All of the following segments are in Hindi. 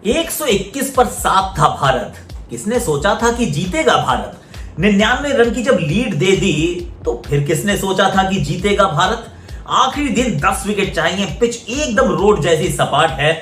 121 पर 7 था भारत। किसने सोचा था कि जीतेगा भारत? 99 रन की जब लीड दे दी तो फिर किसने सोचा था कि जीतेगा भारत? आखिरी दिन 10 विकेट चाहिए, पिच एकदम रोड जैसी सपाट है,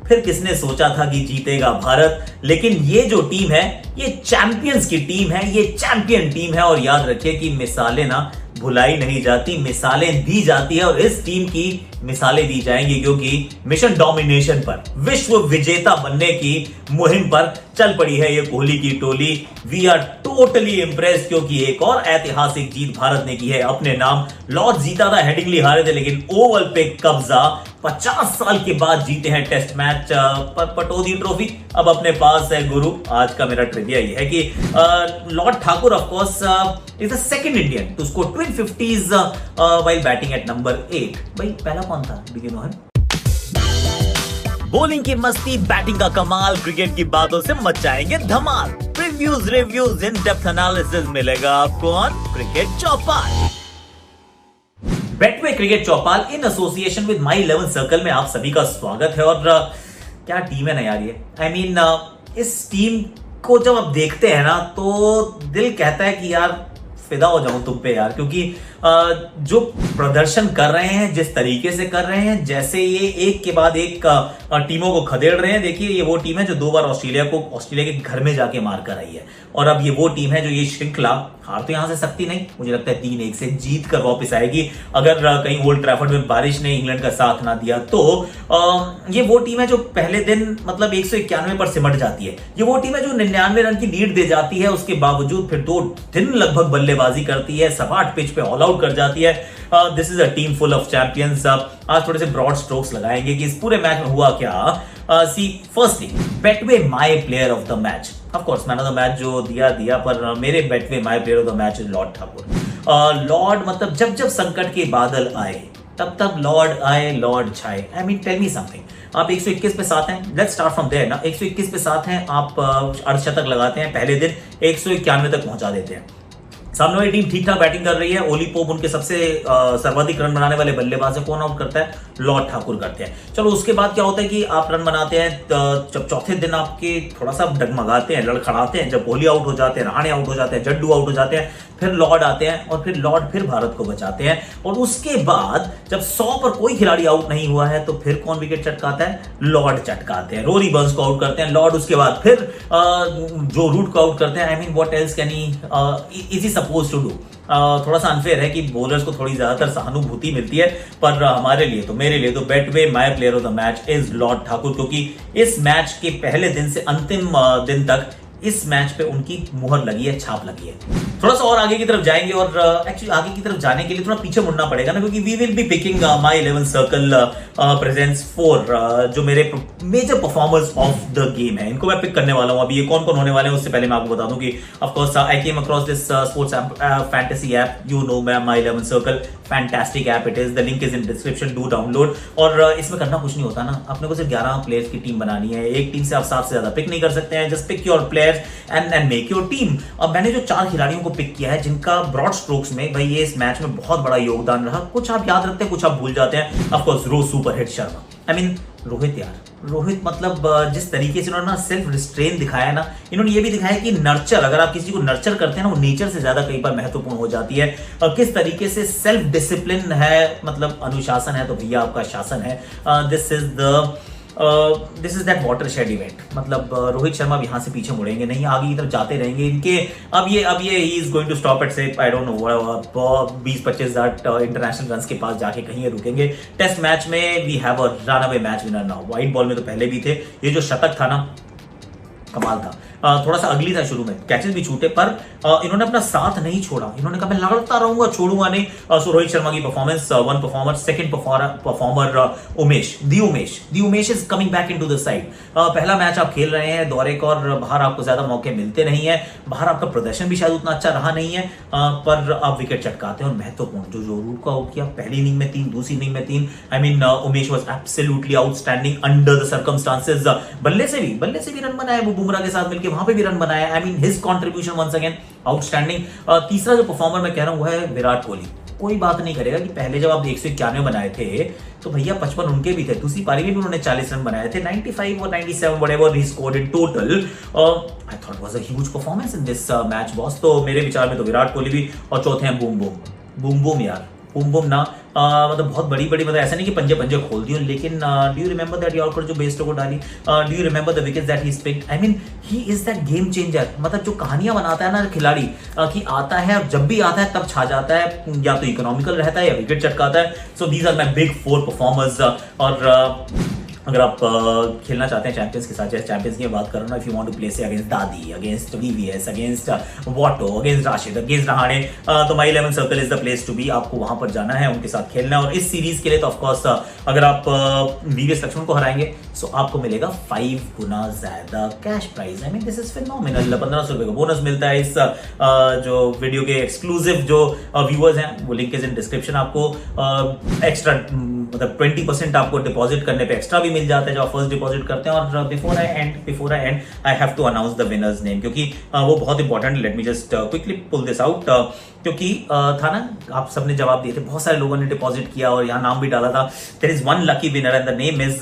फिर किसने सोचा था कि जीतेगा भारत? लेकिन ये जो टीम है ये चैंपियंस की टीम है, ये चैंपियन टीम है। और याद रखिए कि मिसालें ना भुलाई नहीं जाती, मिसालें दी जाती है और इस टीम की मिसालें दी जाएंगी क्योंकि मिशन डोमिनेशन पर, विश्व विजेता बनने की मुहिम पर चल पड़ी है ये कोहली की टोली। वी आर टोटली इंप्रेस्ड क्योंकि एक और ऐतिहासिक जीत भारत ने की है अपने नाम। लॉर्ड्स जीता था, हेडिंगली हारे थे, लेकिन ओवल पे कब्जा 50 साल के बाद जीते हैं टेस्ट मैच। पटौदी ट्रॉफी अब अपने पास है गुरु। आज का मेरा ट्रिविया ये है कि Lord Thakur of course is the second Indian to score twin 50s while batting at number 8। भाई पहला कौन था? Do you know him? Bowling की मस्ती, बैटिंग का कमाल, क्रिकेट की बातों से मचाएंगे धमाल। Previews, reviews, in depth analysis मिलेगा आपको on cricket Chaupal. Betway cricket Chaupal in association with my 11 circle में आप सभी का स्वागत है। और क्या टीम है ना यार ये। आई मीन इस टीम को जब आप देखते हैं ना तो दिल कहता है कि यार फिदा हो जाऊं तुम पे यार, क्योंकि जो प्रदर्शन कर रहे हैं, जिस तरीके से कर रहे हैं, जैसे ये एक के बाद एक टीमों को खदेड़ रहे हैं। देखिए ये वो टीम है जो 2 बार ऑस्ट्रेलिया के घर में जाके मार कर आई है, और अब ये वो टीम है जो ये श्रृंखला हार तो यहां से सकती नहीं, मुझे लगता है 3-1 से जीत कर वापस आएगी अगर कहीं ओल्ड ट्रैफर्ड में बारिश ने इंग्लैंड का साथ ना दिया तो। ये वो टीम है जो पहले दिन मतलब 191 पर सिमट जाती है। ये वो टीम है जो 99 रन की लीड दे जाती है, उसके बावजूद फिर 2 दिन लगभग बल्लेबाजी करती है, सपाट पिच पे ऑल आउट कर जाती है। This is a team full of champions. आज थोड़े से ब्रॉड स्ट्रोक्स लगाएंगे कि इस पूरे मैच में हुआ क्या। See firstly Betway my player of the match, of course man of the match जो दिया पर मेरे Betway my player of the match is Lord Thakur. Lord मतलब जब जब संकट के बादल आए तब लॉर्ड आए, लॉर्ड छाए। I mean tell me something. आप 121 पे 7 हैं, लेट्स स्टार्ट फ्रॉम देयर ना। 121 पे 7 हैं, आप अर्धशतक लगाते हैं, पहले दिन 191 तक पहुंचा देते हैं। सामने वाली टीम ठीक ठाक बैटिंग कर रही है, ओली पोप उनके सबसे सर्वाधिक रन बनाने वाले बल्लेबाज है, कौन आउट करता है? लॉर्ड ठाकुर करते हैं। चलो उसके बाद क्या होता है कि आप रन बनाते हैं, जब चौथे दिन आपके थोड़ा सा डगमगाते हैं, लड़खड़ाते हैं, जब कोहली आउट हो जाते हैं, रहाणे आउट हो जाते हैं, जड्डू आउट हो जाते हैं, फिर लॉर्ड आते हैं और फिर लॉर्ड फिर भारत को बचाते हैं। और उसके बाद जब 100 पर कोई खिलाड़ी आउट नहीं हुआ है तो फिर कौन विकेट चटकाता है? लॉर्ड चटकाते हैं। रोरी बर्न्स को आउट करते हैं लॉर्ड, उसके बाद फिर जो रूट को आउट करते हैं। I mean what else can he is he suppose to do? थोड़ा सा अनफेयर है कि बॉलर्स को थोड़ी ज्यादातर सहानुभूति मिलती है, पर हमारे लिए तो, मेरे लिए तो Betway my player of the match is Lord Thakur, क्योंकि इस मैच के पहले दिन से अंतिम दिन तक इस मैच पे उनकी मुहर लगी है, छाप लगी है। थोड़ा सा और आगे की तरफ जाएंगे और एक्चुअली आगे की तरफ जाने के लिए थोड़ा पीछे मुड़ना पड़ेगा ना, क्योंकि we will be picking my 11 circle presents 4 जो मेरे major performers of the game है, इनको मैं पिक करने वाला हूं। अभी ये कौन कौन होने वाले हैं उससे पहले मैं आपको बता दूं कि of course I came across this sports fantasy app, you know my 11 circle, fantastic app it is, the link is in description, do download. और इसमें करना कुछ नहीं होता ना, अपने को सिर्फ 11 प्लेयर्स की टीम बनानी है। एक टीम से आप 7 से ज्यादा पिक नहीं कर सकते हैं, just pick your players and make your team. अब मैंने जो 4 खिलाड़ियों को पिक किया है जिनका ब्रॉड स्ट्रोक्स में भाई ये इस मैच में बहुत बड़ा योगदान रहा, कुछ आप याद रखते हैं, कुछ आप भूल जाते हैं। Of course super hit Sharma, I mean Rohit यार, रोहित मतलब जिस तरीके से उन्होंने सेल्फ रिस्ट्रेन दिखाया ना, इन्होंने ये भी दिखाया कि नर्चर, अगर आप किसी को नर्चर करते हैं ना, वो नेचर से ज्यादा कई बार महत्वपूर्ण हो जाती है। और किस तरीके से सेल्फ डिसिप्लिन है, मतलब अनुशासन है तो भैया आपका शासन है। This is that watershed event. मतलब रोहित शर्मा भी यहां से पीछे मुड़ेंगे नहीं, आगे की तरफ जाते रहेंगे। इनके अब ये ही is going to stop at से I don't know 20-25 international run के पास जाके कहीं रुकेंगे। टेस्ट मैच में we have a run away match winner now. White ball में तो पहले भी थे, ये जो शतक था ना कमाल था। थोड़ा सा अगली था शुरू में, कैचेस भी छूटे, पर इन्होंने अपना साथ नहीं छोड़ा। इन्होंने कहा मैं लड़ता रहूंगा, छोड़ूंगा नहीं। सो रोहित शर्मा की performance, one performer, second performer Umesh is coming back into the side. पहला मैच आप खेल रहे हैं दौरे का और बाहर आपको ज्यादा मौके मिलते नहीं है, बाहर आपका प्रदर्शन भी शायद उतना अच्छा रहा नहीं है, पर आप विकेट चटकाते हैं। और महत्वपूर्ण जो रूट को आउट किया, पहली इनिंग में 3, दूसरी इनिंग में 3। I mean Umesh was absolutely outstanding under the circumstances. बल्ले से भी रन बनाए, वो बुमराह के साथ मिलकर वहां पे भी रन बनाया। I mean his contribution once again outstanding. तीसरा जो परफॉर्मर मैं कह रहा हूं वो है विराट कोहली। कोई बात नहीं करेगा कि पहले जब आप 191 बनाए थे तो भैया 55 उनके भी थे, दूसरी पारी में भी उन्होंने 40 रन बनाए थे, 95 और 97 whatever he scored in total. I thought it was a huge performance in this match boss. तो मेरे विचार में तो विराट कोहली भी, और चौथे हैं बूम बूम यार, बूम बूम ना मतलब बहुत बड़ी मतलब ऐसा नहीं कि पंजे पंजे खोल दियो, लेकिन do you remember that yorker जो बेस्टो को डाली, do you remember the wickets that he picked, I mean he is that game changer. मतलब जो कहानियां बनाता है ना खिलाड़ी कि आता है और जब भी आता है तब छा जाता है, या तो इकोनॉमिकल रहता है या विकेट चटकाता है. So these are my big 4 performers. और अगर आप खेलना चाहते हैं चैंपियंस के साथ, जैसे चैंपियंस की बात करो ना, if you want to play से अगेंस्ट दादी, against VVS, against Watto, against Rashid, against Rahane, तो my 11 circle is the place to be. आपको वहां पर जाना है, उनके साथ खेलना है. और इस सीरीज के लिए तो ऑफकोर्स अगर आप वीवीएस लक्ष्मण को हराएंगे सो आपको मिलेगा 5 गुना ज्यादा cash prize. I mean this is phenomenal. 1500 रुपए का बोनस मिलता है. इस जो वीडियो के एक्सक्लूसिव जो व्यूअर्स हैं, वो लिंक इज इन डिस्क्रिप्शन. आपको एक्स्ट्रा मतलब 20% आपको डिपॉजिट करने पे एक्स्ट्रा भी मिल जाता है जब आप फर्स्ट डिपॉजिट करते हैं. और before I and I have to announce the winners name, क्योंकि वो बहुत important. Let me just quickly pull this out, क्योंकि था ना, आप सबने जवाब दिए थे, बहुत सारे लोगों ने डिपॉजिट किया और यहाँ नाम भी डाला था. There is one lucky winner and the name is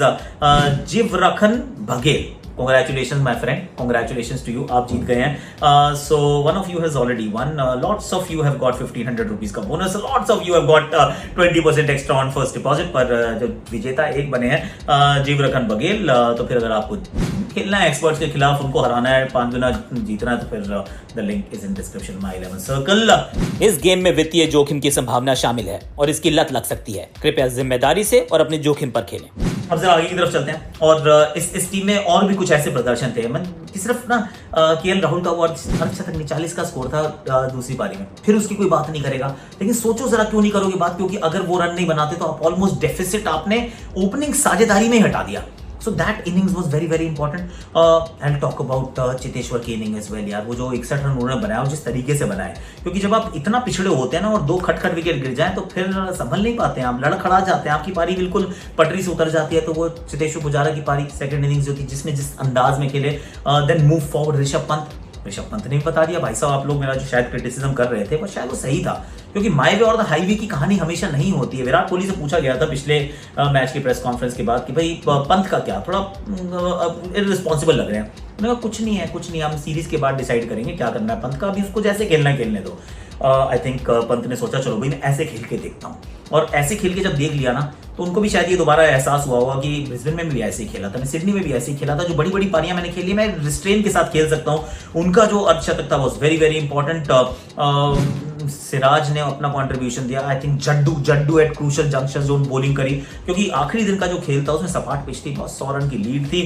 Jivarkhan Baghel. Congratulations my friend, congratulations to you, आप जीत गए हैं. So one of you has already won, lots of you have got 1500 rupees का bonus, lots of you have got 20% extra on first deposit. पर जो विजेता एक बने हैं जीवरखन बघेल. तो फिर अगर आपको खेलना है एक्सपर्ट्स के खिलाफ, उनको हराना है, 5 गुना जीतना है, तो फिर the link is in description. My 11 circle. इस गेम में वित्तीय जोखिम की संभावना शामिल है और इसकी लत लग सकती है. कृपया जिम्मेदारी से और अपने जोखिम पर खेलें. अब जरा आगे की तरफ चलते हैं. और इस टीम में और भी कुछ ऐसे प्रदर्शन थे. सिर्फ ना केएल राहुल का वो अर्धशतक 40 का स्कोर था दूसरी पारी में, फिर उसकी कोई बात नहीं करेगा. लेकिन सोचो जरा क्यों नहीं करोगे बात, क्योंकि अगर वो रन नहीं बनाते तो आप ऑलमोस्ट डेफिसिट आपने ओपनिंग साझेदारी में हटा दिया. So that innings was very very important. I'll talk about Cheteshwar की इनिंग as well यार. वो जो 61 रन उन्होंने बनाया और जिस तरीके से बनाया, क्योंकि जब आप इतना पिछड़े होते हैं ना और 2 खटखट विकेट गिर जाए तो फिर संभल नहीं पाते हैं, आप लड़खड़ा जाते हैं, आपकी पारी बिल्कुल पटरी से उतर जाती है. तो वो चेतेश्वर पुजारा की पारी सेकंड इनिंग्स जो थी, जिसने जिस अंदाज में खेले, then move forward Rishabh Pant ने भी बता दिया. भाई साहब, आप लोग मेरा जो शायद क्रिटिसिज्म कर रहे थे, पर शायद वो सही था, क्योंकि माई वे और द हाईवे की कहानी हमेशा नहीं होती है. विराट कोहली से पूछा गया था पिछले मैच की प्रेस कॉन्फ्रेंस के बाद कि भाई पंत का क्या, थोड़ा इररिस्पॉन्सिबल लग रहे हैं. उन्होंने कहा कुछ नहीं है, हम सीरीज के बाद डिसाइड करेंगे क्या करना है पंत का, अभी उसको जैसे खेलना है खेलने दो. आई थिंक पंत ने सोचा चलो भाई मैं ऐसे खेल के देखता हूँ, और ऐसे खेल के जब देख लिया ना तो उनको भी शायद ये दोबारा एहसास हुआ होगा कि ब्रिस्बेन में भी ऐसे ही खेला था, मैं सिडनी में भी ऐसे ही खेला था, जो बड़ी बड़ी पारियां मैंने खेली मैं रिस्ट्रेन के साथ खेल सकता हूँ. उनका जो अर्धशतक था was very very important. Siraj ने अपना कंट्रीब्यूशन दिया. I think Jaddu at crucial junction जो बॉलिंग करी, क्योंकि आखिरी दिन का जो खेल था उसमें सपाट पिच थी, बहुत 100 रन की लीड थी.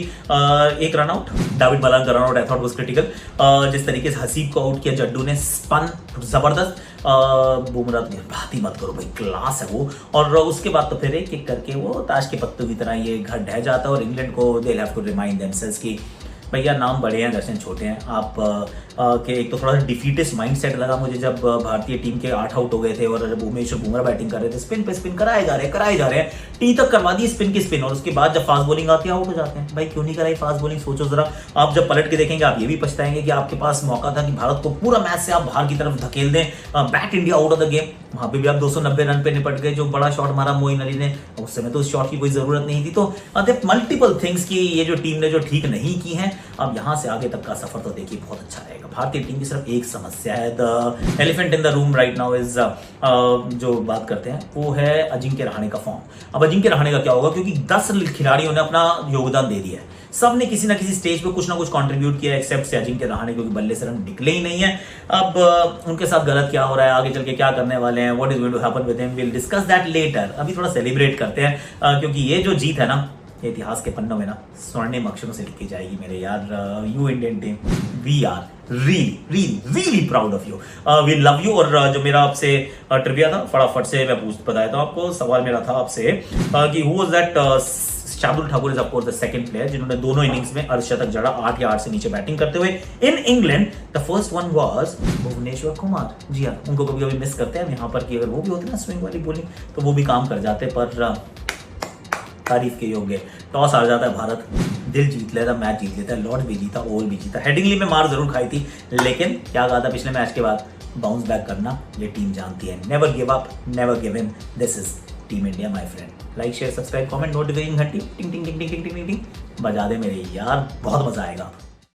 एक रन आउट, दाविड मलान का run out I thought was critical. जिस तरीके से हसीब को आउट किया जड्डू ने, स्पन जबरदस्त. बुमराह तो बात ही मत करो भाई, क्लास है वो. और उसके बाद तो फिर एक एक करके वो ताश के पत्तों की तरह ये घर ढह जाता है, और इंग्लैंड को they have to remind themselves की भैया नाम बड़े हैं दर्शन छोटे हैं. आप के एक तो थोड़ा सा डिफीटेस्ट माइंडसेट लगा मुझे जब भारतीय टीम के 8 आउट हो गए थे और भुवनेश्वर बुमराह बैटिंग कर रहे थे, स्पिन पे स्पिन कराए जा रहे हैं, टी तक करवा दी स्पिन की स्पिन, और उसके बाद जब फास्ट बॉलिंग आती है आउट हो जाते हैं. भाई क्यों नहीं कराई फास्ट बॉलिंग, सोचो जरा. आप जब पलट के देखेंगे आप ये भी पछताएंगे कि आपके पास मौका था कि भारत को पूरा मैच से आप बाहर की तरफ धकेल दें, bat India out of the game. वहां पे भी आप 290 रन पे निपट गए. जो बड़ा शॉट मारा मोइन अली ने, उस समय तो उस शॉट की कोई जरूरत नहीं थी. तो मल्टीपल थिंग्स की ये जो टीम ने जो ठीक नहीं की है, अब यहां से आगे तक का सफर तो देखिए बहुत अच्छा रहेगा. भारतीय टीम की सिर्फ एक समस्या है, the elephant in the room right now is, जो बात करते हैं वो है अजिंक्य रहाणे का फॉर्म. अब अजिंक्य रहाणे का क्या होगा, क्योंकि 10 खिलाड़ियों ने अपना योगदान दे दिया है, सब ने किसी ना किसी स्टेज पे कुछ ना कुछ कंट्रीब्यूट किया, एक्सेप्ट से अजिंक्य रहाणे, क्योंकि बल्ले से रन निकले ही नहीं है. अब उनके साथ गलत क्या हो रहा है, आगे चल के क्या करने वाले हैं, what is going to happen with him, will discuss that later. अभी थोड़ा सेलिब्रेट करते हैं, क्योंकि ये जो जीत है ना, ये इतिहास के पन्नों में ना स्वर्णिम अक्षरों से लिखी जाएगी मेरे यार. You Indian team, we are really proud of you. We love you. और जो मेरा आपसे ट्रिविया था, फटाफट से मैं बताया था आपको. सवाल मेरा था आपसे कि who was that, Shardul Thakur is of course the second player जिन्होंने दोनों इनिंग्स में अर्धशतक जड़ा 8 या 8 से नीचे बैटिंग करते हुए. In England the first one was Bhuvneshwar Kumar. जी हाँ, उनको कभी कभी मिस करते हैं हम यहाँ पर, कि अगर वो भी होते ना स्विंग वाली बॉलिंग तो वो भी काम कर जाते, पर तारीफ के योग्य. टॉस हार जाता है भारत, दिल जीत लेता, मैच जीत लेता है, लॉर्ड भी जीता, ओवल भी जीता. हेडिंगली में मार जरूर खाई थी, लेकिन क्या कहा था पिछले मैच के बाद, बाउंस बैक करना ये टीम जानती है। Never give up, never give in, this is team India my friend. Like share subscribe comment, notification घंटी टिंग टिंग टिंग टिंग टिंग टिंग टिंग बजा दे मेरे यार, बहुत मजा आएगा।